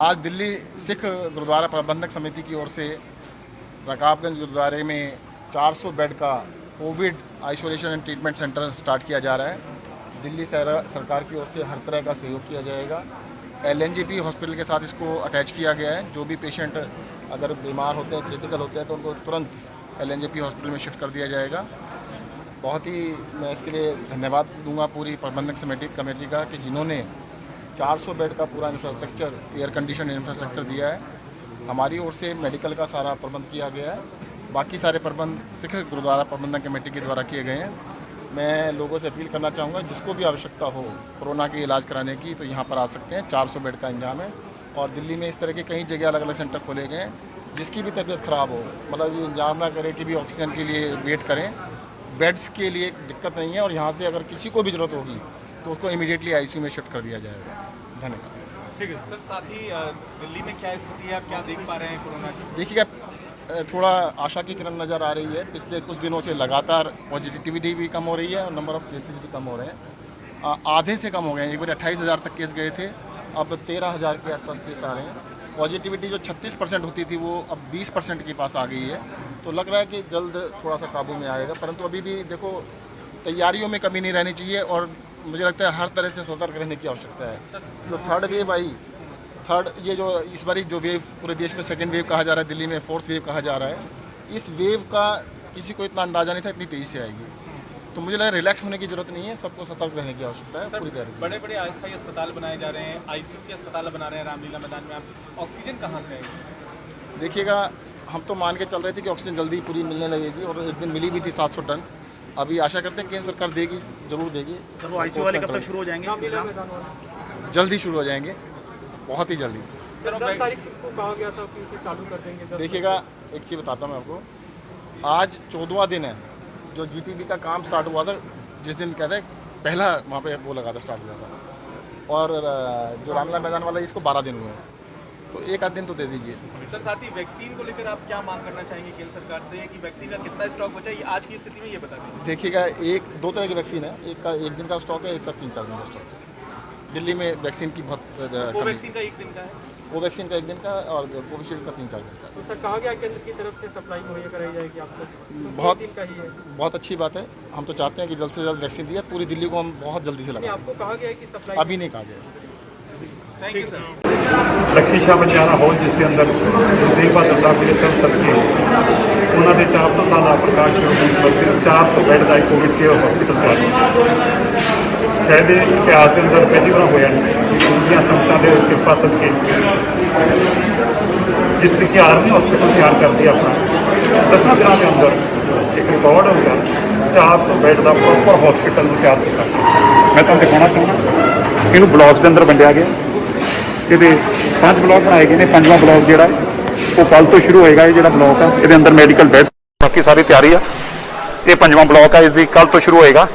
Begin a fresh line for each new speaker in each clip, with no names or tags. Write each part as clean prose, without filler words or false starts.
आज दिल्ली सिख गुरुद्वारा प्रबंधक समिति की ओर से रकाबगंज गुरुद्वारे में 400 बेड का Covid isolation and treatment centre start किया जा रहा है। दिल्ली सरकार की ओर से हर तरह का सहयोग किया जाएगा। LNGP हॉस्पिटल के साथ इसको अटैच किया गया है। जो भी पेशेंट अगर बीमार होते हैं, क्रिटिकल होते हैं, तो उनको तुरंत LNGP हॉस्पिटल में शिफ्ट कर दिया जाएगा। बहुत ही मैं इसके लिए धन्यवाद दूंगा पूरी प्रबंधक कमेटी का कि जिन्होंने 400 बेड का पूरा इंफ्रास्ट्रक्चर, एयर कंडीशन इंफ्रास्ट्रक्चर दिया है। हमारी ओर से मेडिकल का सारा प्रबंध किया गया है। बाकी सारे प्रबंध सिख गुरुद्वारा प्रबंधन कमेटी के द्वारा किए गए हैं। मैं लोगों से अपील करना चाहूँगा, जिसको भी आवश्यकता हो कोरोना के इलाज कराने की तो यहाँ पर आ सकते हैं। 400 बेड का इंतजाम है और दिल्ली में इस तरह के कई जगह अलग अलग सेंटर खोले गए हैं। जिसकी भी तबीयत ख़राब हो, मतलब ये इंतजाम ना करें कि भी ऑक्सीजन के लिए वेट करें। बेड्स के लिए दिक्कत नहीं है और यहाँ से अगर किसी को भी ज़रूरत होगी तो उसको इमीडिएटली ICU में शिफ्ट कर दिया जाएगा। धन्यवाद।
ठीक है सर, साथ ही दिल्ली में क्या स्थिति है, आप क्या देख पा रहे हैं कोरोना की?
देखिएगा, थोड़ा आशा की किरण नज़र आ रही है। पिछले कुछ दिनों से लगातार पॉजिटिविटी भी कम हो रही है और नंबर ऑफ़ केसेस भी कम हो रहे हैं। आधे से कम हो गए हैं। एक बार 28,000 तक केस गए थे, अब 13,000 के आसपास केस आ रहे हैं। पॉजिटिविटी जो 36% होती थी वो अब 20% के पास आ गई है। तो लग रहा है कि जल्द थोड़ा सा काबू में आएगा, परंतु अभी भी देखो तैयारियों में कमी नहीं रहनी चाहिए और मुझे लगता है हर तरह से सतर्क रहने की आवश्यकता है। जो थर्ड वेव आई, ये जो इस बारी जो वेव पूरे देश में सेकेंड वेव कहा जा रहा है, दिल्ली में फोर्थ वेव कहा जा रहा है, इस वेव का किसी को इतना अंदाजा नहीं था इतनी तेज़ी से आएगी। तो मुझे लगा रिलैक्स होने की जरूरत नहीं है, सबको सतर्क रहने की आवश्यकता है। पूरी तैयारी।
बड़े बड़े अस्थायी अस्पताल बनाए जा रहे हैं, ICU के अस्पताल बना रहे हैं रामलीला मैदान में, आप ऑक्सीजन कहाँ से आएगी?
देखिएगा, हम तो मान के चल रहे थे कि ऑक्सीजन जल्दी पूरी मिलने लगेगी और एक दिन मिली भी थी 700 टन। अभी आशा करते हैं केंद्र सरकार देगी, जरूर देगी।
सर, वो ICU वाले कब तक शुरू हो जाएंगे?
जल्दी शुरू हो जाएंगे, बहुत ही जल्दी।
सर, 10 तारीख को कहा गया था कि इसे चालू कर देंगे।
देखिएगा, एक चीज़ बताता हूँ मैं आपको। आज 14वां दिन है जो GPB का काम स्टार्ट हुआ था। जिस दिन कहते हैं पहला वहाँ पे वो लगा था, स्टार्ट हुआ था, और जो रामलीला मैदान वाला है इसको 12 दिन हुए हैं। तो एक आध दिन तो दे दीजिए।
सर, साथ ही वैक्सीन को लेकर आप क्या मांग करना चाहेंगे केंद्र सरकार से कि वैक्सीन का कितना स्टॉक बचा है आज की स्थिति में, ये बता दीजिए।
देखिएगा, दो तरह की वैक्सीन है। एक का 1 दिन का स्टॉक है, एक का 3-4 दिन का स्टॉक है। दिल्ली में वैक्सीन की बहुत
कोवैक्सीन का 1 दिन का है,
कोवैक्सीन का 1 दिन का और कोविशील्ड का 3-4 दिन का।
तो सर कहा गया केंद्र की तरफ से सप्लाई मुहैया कराई जाएगी आपको?
बहुत
दिन का ही है।
बहुत अच्छी बात है। हम तो चाहते हैं कि जल्द से जल्द वैक्सीन दिए। पूरी दिल्ली को हम बहुत जल्दी से लगाएं।
आपको कहा गया है कि सप्लाई?
अभी नहीं कहा गया।
Thank you sir.
Lakhi Shah ਬਚਾਣਾ ਹੌਲ ਜਿਸ ਦੇ ਅੰਦਰ ਦੇਵ ਬਹਾਦਰ ਸਾਹਿਬ ਜੀ ਦੇ ਤਰਫ ਸਦਕੇ ਉਹਨਾਂ ਦੇ 400 ਸਾਲਾ ਪ੍ਰਕਾਸ਼ ਪੁਰਬ 400 ਬੈੱਡ ਦਾ ਕੋਵਿਡ ਕੇਅਰ ਹਸਪੀਟਲ ਤਿਆਰ ਸ਼ਾਇਦ ਇਹ ਇਤਿਹਾਸ ਦੇ ਅੰਦਰ ਪਹਿਲੀ ਵਾਰ ਹੋਇਆ ਦੁਨੀਆਂ ਸੰਸਥਾ ਦੇ ਕਿਰਪਾ ਸਦਕੇ ਜਿਸ ਸਿਖਿਆਰ ਨੇ ਹਸਪੀਟਲ ਤਿਆਰ ਕਰਦੀ ਆਪਣਾ 10 ਦਿਨਾਂ ਦੇ ਅੰਦਰ ਇੱਕ ਰਿਕਾਰਡ ਹੋਊਗਾ 400 ਬੈੱਡ ਦਾ ਪ੍ਰੋਪਰ ਹਸਪੀਟਲ ਨੂੰ ਤਿਆਰ ਕੀਤਾ। ਮੈਂ ਤੁਹਾਨੂੰ ਦਿਖਾਉਣਾ ਚਾਹੁੰਦਾ, ਇਹਨੂੰ ਬਲਾਕਸ ਦੇ ਅੰਦਰ ਵੰਡਿਆ ਗਿਆ। ਇਹਦੇ 5 ਬਲਾਕ ਬਣਾਏ ਗਏ ਨੇ। 5ਵਾਂ ਬਲਾਕ ਜਿਹੜਾ ਉਹ ਕੱਲ੍ਹ ਤੋਂ ਸ਼ੁਰੂ ਹੋਏਗਾ। ਇਹ ਜਿਹੜਾ ਬਲਾਕ ਆ ਇਹਦੇ ਅੰਦਰ ਮੈਡੀਕਲ ਬੈੱਡ ਬਾਕੀ ਸਾਰੀ ਤਿਆਰੀ ਆ। ਇਹ 5ਵਾਂ ਬਲਾਕ ਆ, ਇਸ ਦੀ ਕੱਲ੍ਹ ਤੋਂ ਸ਼ੁਰੂ ਹੋਏਗਾ,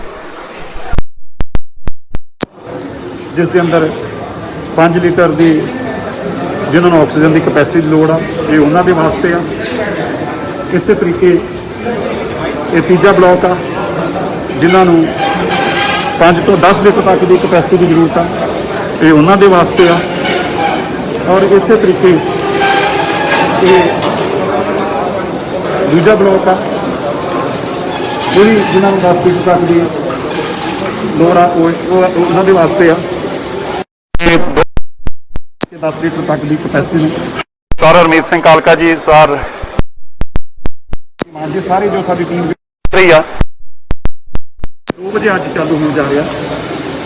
ਜਿਸ ਦੇ ਅੰਦਰ 5 ਲੀਟਰ ਦੀ ਜਿਨ੍ਹਾਂ ਨੂੰ ਆਕਸੀਜਨ ਦੀ ਕਪੈਸਿਟੀ ਦੀ ਲੋੜ ਆ, ਇਹ ਉਹਨਾਂ ਦੇ ਵਾਸਤੇ ਆ। ਇਸੇ ਤਰੀਕੇ ਇਹ ਤੀਜਾ ਬਲਾਕ ਆ, ਜਿਨ੍ਹਾਂ ਨੂੰ 5 ਤੋਂ 10 ਲੀਟਰ ਤੱਕ ਦੀ ਕਪੈਸਿਟੀ ਦੀ ਜ਼ਰੂਰਤ ਆ, ਇਹ ਉਹਨਾਂ ਦੇ ਵਾਸਤੇ ਆ। और इसे तरीके ये दूजा ब्लॉक आ, वो भी जिन्होंने 10 लीटर तक की लोड़ आ उन्होंने वास्ते आ। 10 लीटर तक की कैपेसिटी ने सर हरमीत सिंह कालका जी, सर मान जी, सारी जो सारी टीम रही आ 2 बजे अज चालू होने जा रहा।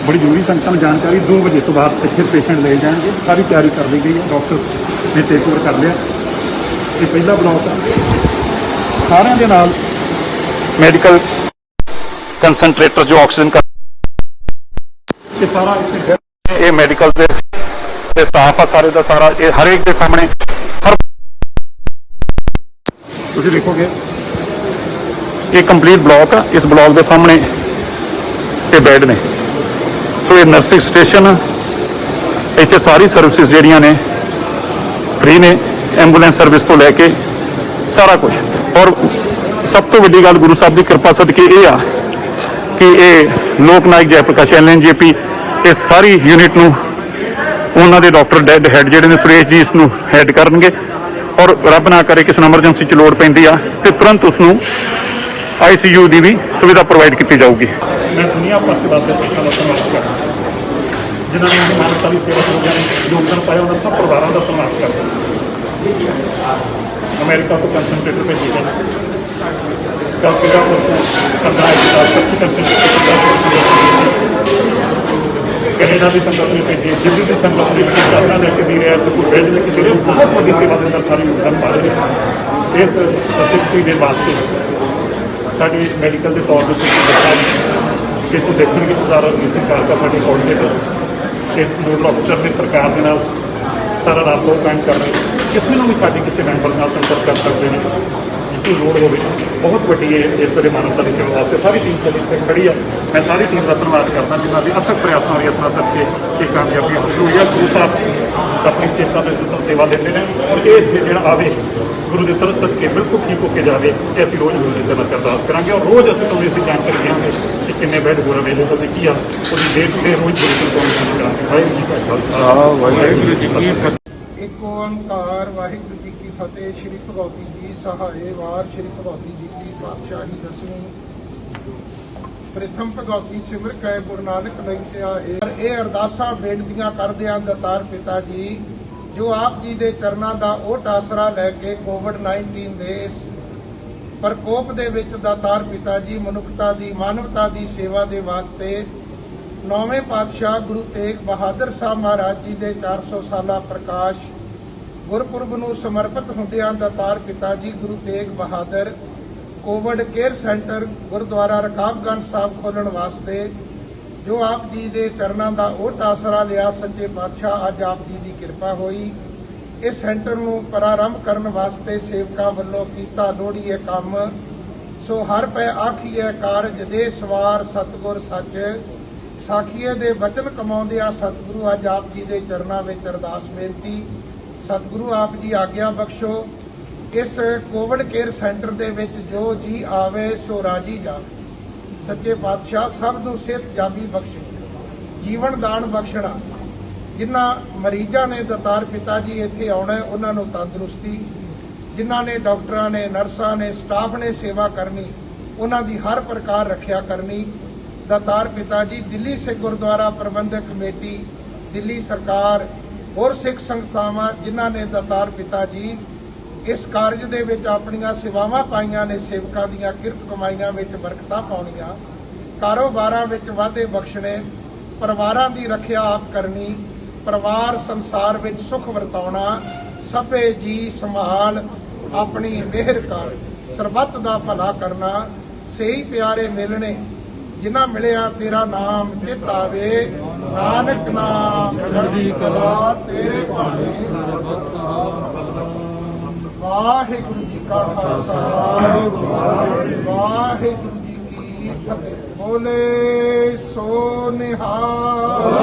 बड़ी जरूरी संगतां नूं जानकारी 2 बजे तो बाद इत्थे पेशेंट ले जाएंगे। सारी तैयारी कर ली गई है, डॉक्टर्स ने टेक ओवर कर लिया। ये पहला ब्लॉक है, सारिਆਂ ਦੇ ਨਾਲ मैडिकल कंसनट्रेटर जो ऑक्सीजन का ये सारा ये मैडिकल के स्टाफ आ सारे का सारा, ये हर एक के सामने हर तुसीं देखोगे ये कंप्लीट ब्लॉक आ। इस ब्लॉक के सामने ये बैड ने। सो ये नर्सिंग स्टेशन इतने सारी सर्विसिज जड़ियाँ ने फ्री ने, एंबूलेंस सर्विस तो लैके सारा कुछ। और सब तो वड्डी गल गुरु साहब की कृपा सदके ये आ कि ये लोक नायक जयप्रकाश LNGP इस सारी यूनिट नूं ਉਹਨਾਂ ਦੇ ਡਾਕਟਰ ਹੈਡ ਜਿਹੜੇ ਨੇ ਸੁਰੇਸ਼ ਜੀ ਇਸ ਨੂੰ ਹੈਡ ਕਰਨਗੇ ਔਰ ਰੱਬ ਨਾ ਕਰੇ ਕਿਸੇ ਨੂੰ ਐਮਰਜੈਂਸੀ 'ਚ ਲੋੜ ਪੈਂਦੀ ਆ ਤੇ ਤੁਰੰਤ ਉਸ ਨੂੰ ICU ਦੀ ਵੀ ਸੁਵਿਧਾ ਪ੍ਰੋਵਾਈਡ ਕੀਤੀ ਜਾਊਗੀ। ਮੈਂ ਦੁਨੀਆ ਭਰ ਦੇ ਵਾਸਤੇ ਸਿੱਖਾਂ ਦਾ ਧੰਨਵਾਦ ਕਰਦਾ ਜਿਨ੍ਹਾਂ ਨੇ ਆਪਣੀ ਮਾਨਵਤਾ ਦੀ ਸੇਵਾ ਕਰਨ ਲਈ ਯੋਗਦਾਨ ਪਾਇਆ, ਉਹਨਾਂ ਸਭ ਪਰਿਵਾਰਾਂ ਦਾ ਧੰਨਵਾਦ ਕਰਦਾ। ਅਮਰੀਕਾ ਤੋਂ ਕੰਸਨਟ੍ਰੇਟਰ ਭੇਜੇ ਗਏ, ਕਲਕੱਤਾ ਤੋਂ 25% ਕੈਨੇਡਾ ਦੀ ਸੰਗਤ ਨੇ ਭੇਜੀ, ਦਿੱਲੀ ਦੀ ਸੰਗਤ ਨੇ ਵੀ ਚਾਹਨਾ ਲੈ ਕੇ ਦੇ ਰਿਹਾ ਤੇ ਕੋਈ ਭੇਜ ਲੈ ਕੇ ਜਿਹੜੇ ਬਹੁਤ ਵੱਡੀ ਸੇਵਾ ਦੇ ਅੰਦਰ ਸਾਰੇ ਯੋਗਦਾਨ ਪਾ ਰਹੇ ਨੇ। ਇਸ ਫੈਸਿਲਿਟੀ ਦੇ ਵਾਸਤੇ ਸਾਡੀ ਮੈਡੀਕਲ ਦੇ ਤੌਰ ਤੇ ਇਸ ਨੂੰ ਦੇਖਣਗੇ ਸਾਰਾ ਸਰਕਾਰ ਦਾ ਸਾਡੇ ਕੋਆਰਡੀਨੇਟਰ ਇਸ ਨੋਡਲ ਅਫਸਰ ਨੇ ਸਰਕਾਰ ਦੇ ਨਾਲ ਸਾਰਾ ਰਾਬਤਾ ਕਾਇਮ ਕਰ ਰਹੇ, ਕਿਸੇ ਨੂੰ ਵੀ ਸਾਡੇ ਕਿਸੇ ਮੈਂਬਰ ਨਾਲ ਸੰਪਰਕ ਕਰ ਸਕਦੇ ਨੇ ਜਿਸ ਨੂੰ ਲੋੜ ਹੋਵੇ। ਬਹੁਤ ਵੱਡੀ ਇਸ ਵੇਲੇ ਮਾਨਵਤਾ ਦੀ ਸੇਵਾ ਵਾਸਤੇ ਸਾਰੀ ਟੀਮ ਇੱਥੇ ਖੜੀ ਆ। ਮੈਂ ਸਾਰੀ ਟੀਮ ਦਾ ਧੰਨਵਾਦ ਕਰਦਾ ਜਿਨ੍ਹਾਂ ਦੇ ਅਥਕ ਪ੍ਰਯਾਸਾਂ ਔਰ ਯਤਨਾਂ ਸਦਕੇ ਇਹ ਕਾਮਯਾਬੀ ਹਾਸਲ ਹੋਈ ਹੈ। ਗੁਰੂ ਸਾਹਿਬ ਆਪਣੀ ਸੇਵਾ ਦੇ ਸੇਵਾ ਦਿੰਦੇ ਨੇ ਔਰ ਇਹ ਜਿਹੜਾ ਆਵੇ ਗੁਰੂ ਦੇ ਤਰਸ ਸਦਕੇ ਬਿਲਕੁਲ ਠੀਕ ਹੋ ਕੇ ਜਾਵੇ ਤੇ ਅਸੀਂ ਰੋਜ਼ ਗੁਰੂ ਦੇ ਦਰ ਅਰਦਾਸ ਕਰਾਂਗੇ ਔਰ ਰੋਜ਼ ਅਸੀਂ ਤੁਹਾਨੂੰ ਇਸ ਜਾਣਕਾਰੀ ਦੇਵਾਂਗੇ ਕਿ ਕਿੰਨੇ ਬੈੱਡ ਹੋਰ ਅਵੇਲੇਬਲ ਤੇ ਕੀ ਆ ਉਹਦੀ ਡੇ ਟੂ ਡੇ ਰੋਜ਼ ਗੁਰੂ ਤੋਂ ਕਰਾਂਗੇ। ਵਾਹਿਗੁਰੂ ਜੀ ਕਾ ਖਾਲਸਾ ਵਾਹਿਗੁਰੂ ਜੀ ਕੀ ਫਤਿਹ।
ਇੱਕ ਓੰਕਾਰ ਵਾਹਿਗੁਰੂ ਜੀ ਕੀ ਫਤਿਹ। ਸ਼੍ਰੀ ਭਗਵਤੀ ਜੀ ਸਹਾਏ ਵਾਰ ਸ਼੍ਰੀ ਭਗਵਤੀ ਜੀ ਕੀ ਪਾਤਸ਼ਾਹੀ ਦਸਵੀਂ ਪ੍ਰਥਮ ਭਗਵਤੀ ਸਿਮਰ ਕੈ ਗੁਰੂ ਨਾਨਕ ਲਈ ਧਿਆਏ। ਇਹ ਅਰਦਾਸਾਂ ਬੇਨਤੀਆਂ ਕਰਦੇ ਹਨ ਦਾਤਾਰ ਪਿਤਾ ਜੀ ਜੋ ਆਪ ਜੀ ਦੇ ਚਰਨਾਂ ਦਾ ਓਟ ਆਸਰਾ ਲੈ ਕੇ ਕੋਵਿਡ-19 ਦੇ ਇਸ ਪ੍ਰਕੋਪ ਦੇ ਵਿੱਚ ਦਾਤਾਰ ਪਿਤਾ ਜੀ ਮਨੁੱਖਤਾ ਦੀ ਮਾਨਵਤਾ ਦੀ ਸੇਵਾ ਦੇ ਵਾਸਤੇ ਨੌਵੇਂ ਪਾਤਸ਼ਾਹ ਗੁਰੂ ਤੇਗ ਬਹਾਦਰ ਸਾਹਿਬ ਮਹਾਰਾਜ ਜੀ ਦੇ 400 ਸਾਲਾ ਪ੍ਰਕਾਸ਼ ਗੁਰਪੁਰਬ ਨੂੰ ਸਮਰਪਿਤ ਹੁੰਦਿਆਂ ਦਾਤਾਰ ਪਿਤਾ ਜੀ Guru Tegh Bahadur Covid care centre Gurdwara Rakabganj Sahib ਖੋਲ੍ਹਣ ਵਾਸਤੇ ਜੋ ਆਪ ਜੀ ਦੇ ਚਰਨਾਂ ਦਾ ਓਟ ਆਸਰਾ ਲਿਆ ਸੱਚੇ ਪਾਤਸ਼ਾਹ ਅੱਜ ਆਪ ਜੀ ਦੀ ਕਿਰਪਾ ਹੋਈ। ਇਸ ਸੈਂਟਰ ਨੂੰ ਪ੍ਰਾਰੰਭ ਕਰਨ ਵਾਸਤੇ ਸੇਵਕਾਂ ਵੱਲੋਂ ਕੀਤਾ ਲੋੜੀਏ ਕੰਮ ਸੋ ਹਰ ਪੈ ਆਖੀਏ ਕਾਰਜ ਦੇ ਸਵਾਰ ਸਤਿਗੁਰ ਸੱਚ ਸਾਖੀਏ ਦੇ ਬਚਨ ਕਮਾਉਂਦਿਆਂ ਸਤਿਗੁਰੂ ਅੱਜ ਆਪ ਜੀ ਦੇ ਚਰਨਾਂ ਵਿੱਚ ਅਰਦਾਸ ਬੇਨਤੀ ਸਤਿਗੁਰੂ ਆਪ ਜੀ ਆਗਿਆ ਬਖਸ਼ੋ। ਇਸ ਕੋਵਿਡ ਕੇਅਰ ਸੈਂਟਰ ਦੇ ਵਿੱਚ ਜੋ ਜੀ ਆਵੇ ਸੋ ਰਾਜੀ ਜਾਵੇ। ਸੱਚੇ ਪਾਤਸ਼ਾਹ ਸਭ ਨੂੰ ਸਿਹਤ ਜਾਬੀ ਬਖਸ਼ੇ, ਜੀਵਨ ਦਾਨ ਬਖਸ਼ਣਾ। ਜਿਨ੍ਹਾਂ ਮਰੀਜ਼ਾਂ ਨੇ ਦਾਤਾਰ ਪਿਤਾ ਜੀ ਇੱਥੇ ਆਉਣਾ ਉਹਨਾਂ ਨੂੰ ਤੰਦਰੁਸਤੀ, ਜਿਨ੍ਹਾਂ ਨੇ ਡਾਕਟਰਾਂ ਨੇ ਨਰਸਾਂ ਨੇ ਸਟਾਫ ਨੇ ਸੇਵਾ ਕਰਨੀ ਉਹਨਾਂ ਦੀ ਹਰ ਪ੍ਰਕਾਰ ਰੱਖਿਆ ਕਰਨੀ। ਦਾਤਾਰ ਪਿਤਾ ਜੀ ਦਿੱਲੀ ਸਿੱਖ ਗੁਰਦੁਆਰਾ ਪ੍ਰਬੰਧਕ ਕਮੇਟੀ, ਦਿੱਲੀ ਸਰਕਾਰ, ਹੋਰ ਸਿੱਖ ਸੰਸਥਾਵਾਂ ਜਿਨ੍ਹਾਂ ਨੇ ਦਾਤਾਰ ਪਿਤਾ ਜੀ ਇਸ ਕਾਰਜ ਦੇ ਵਿੱਚ ਆਪਣੀਆਂ ਸੇਵਾਵਾਂ ਪਾਈਆਂ ਨੇ, ਸੇਵਕਾਂ ਦੀਆਂ ਕਿਰਤ ਕਮਾਈਆਂ ਵਿੱਚ ਬਰਕਤਾਂ ਪਾਉਣੀਆਂ, ਕਾਰੋਬਾਰਾਂ ਵਿੱਚ ਵਾਧੇ ਬਖਸ਼ਣੇ, ਪਰਿਵਾਰਾਂ ਦੀ ਰੱਖਿਆ ਆਪ ਕਰਨੀ, ਪਰਿਵਾਰ ਸੰਸਾਰ ਵਿੱਚ ਸੁਖ ਵਰਤਾਉਣਾ, ਸਭੇ ਜੀ ਸੰਭਾਲ ਆਪਣੀ ਮਿਹਰ ਕਰ ਸਰਬੱਤ ਦਾ ਭਲਾ ਕਰਨਾ। ਸਹੀ ਪਿਆਰੇ ਮਿਲਣੇ ਜਿਨ੍ਹਾਂ ਮਿਲਿਆ ਤੇਰਾ ਨਾਮ ਚਿਤ ਆਵੇ, ਨਾਨਕ ਨਾਮ ਚੜ੍ਹਦੀ ਕਲਾ ਤੇਰੇ ਭਾਣੇ ਵਾਹਿਗੁਰੂ ਜੀ ਕਾ ਖਾਲਸਾ ਵਾਹਿਗੁਰੂ ਜੀ ਕੀ ਫਤਿਹ। ਬੋਲੇ ਸੋ ਨਿਹਾਲ।